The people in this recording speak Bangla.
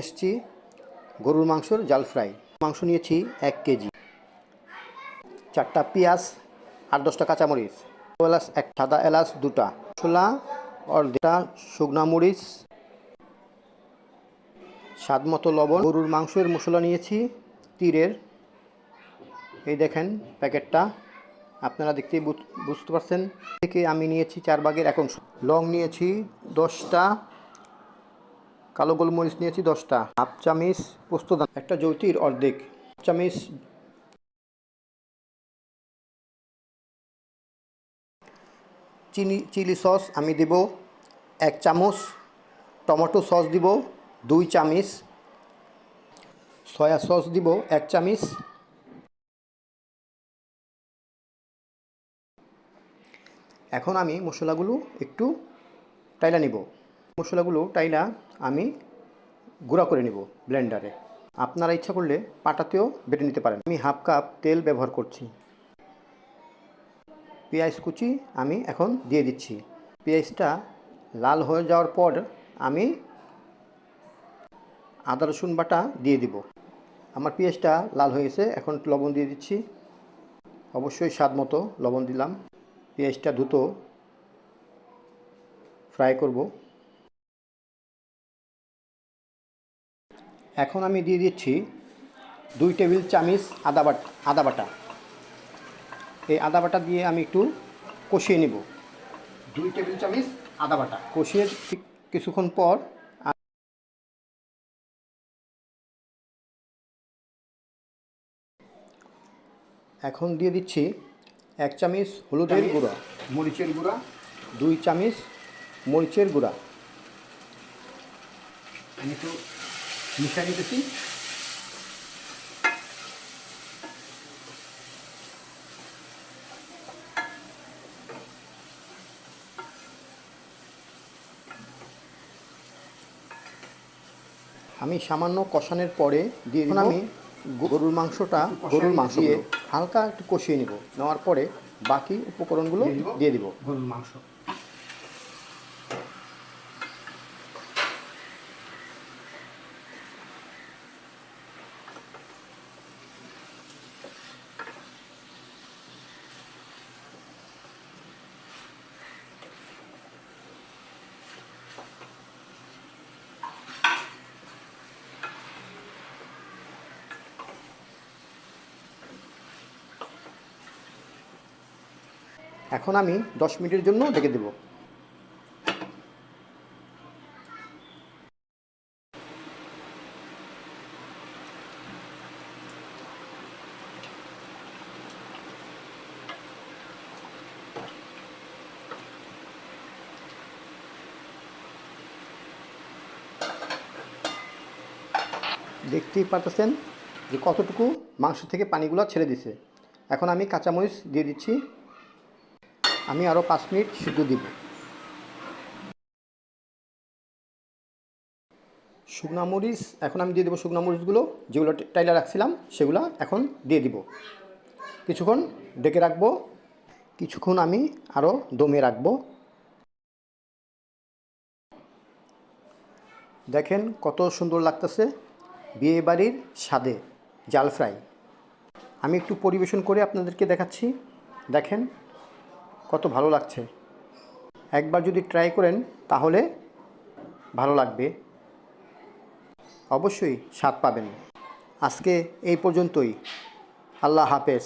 এসেছি গরুর মাংসর জাল ফ্রাই। মাংস নিয়েছি 1 কেজি, 4টা পেঁয়াজ, 8-10টা কাঁচামরিচ, এলাচ, এক সাদা এলাচ 2টা, মশলা অর্ধেকটা, শুকনা মরিচ, স্বাদ মতো লবণ। গরুর মাংসের মশলা নিয়েছি তীরের, এই দেখেন প্যাকেটটা, আপনারা দেখতেই বুঝতে পারছেন। থেকে আমি নিয়েছি 4 ভাগের 1 অংশ। লং নিয়েছি 10টা, কালো গোলমরিচ নিয়েছি 10টা, হাফ চামচ পোস্তদানা, একটা জৈতির অর্ধেক চামচ চিলি সস আমি দেব 1 চামচ, টমেটো সস দিব 2 চামচ, সয়া সস দিব 1 চামচ। এখন আমি মশলাগুলো একটু টাইলা নিব। মশলাগুলো টাইলা আমি গুঁড়া করে নিব ব্লেন্ডারে। আপনারা ইচ্ছা করলে পাটাতেও বেটে নিতে পারেন। আমি হাফ কাপ তেল ব্যবহার করছি। পেঁয়াজ কুচি আমি এখন দিয়ে দিচ্ছি। পেঁয়াজটা লাল হয়ে যাওয়ার পর আমি আদা রসুন বাটা দিয়ে দিব। আমার পেঁয়াজটা লাল হয়ে গেছে, এখন লবণ দিয়ে দিচ্ছি। অবশ্যই স্বাদ মতো লবণ দিলাম। পেঁয়াজটা দ্রুত ফ্রাই করব। এখন আমি দিয়ে দিচ্ছি 2 টেবিল চামচ আদা বাটা। এই আদা বাটা দিয়ে আমি একটু কষিয়ে নেব। 2 টেবিল চামচ আদা বাটা কষিয়ে কিছুক্ষণ পর এখন দিয়ে দিচ্ছি 1 চামচ হলুদের গুঁড়া, মরিচের গুঁড়া 2 চামচ মরিচের গুঁড়া। আমি একটু মিশিয়ে নিতেছি। আমি সামান্য কষানোর পরে দিয়ে দিব আমি গরুর মাংস দিয়ে হালকা একটু কষিয়ে নেব। নেওয়ার পরে বাকি উপকরণগুলো দিয়ে দিব। গরুর মাংস এখন আমি 10 মিনিটের জন্য ঢেকে দেব। দেখতেই পারতেছেন যে কতটুকু মাংস থেকে পানিগুলো ছেড়ে দিছে। এখন আমি কাঁচামরিচ দিয়ে দিচ্ছি। আমি আরও 5 মিনিট সিদ্ধ দিব। শুকনো মরিচ এখন আমি দিয়ে দেবো। শুকনো মরিচগুলো যেগুলো টাইলা রাখছিলাম সেগুলো এখন দিয়ে দিব। কিছুক্ষণ ঢেকে রাখবো। কিছুক্ষণ আমি আরও দমে রাখবো। দেখেন কত সুন্দর লাগতেছে বিয়ে বাড়ির স্বাদে জাল ফ্রাই। আমি একটু পরিবেশন করে আপনাদেরকে দেখাচ্ছি। দেখেন কত ভালো লাগছে। একবার যদি ট্রাই করেন তাহলে ভালো লাগবে, অবশ্যই স্বাদ পাবেন। আজকে এই পর্যন্তই। আল্লাহ হাফেজ।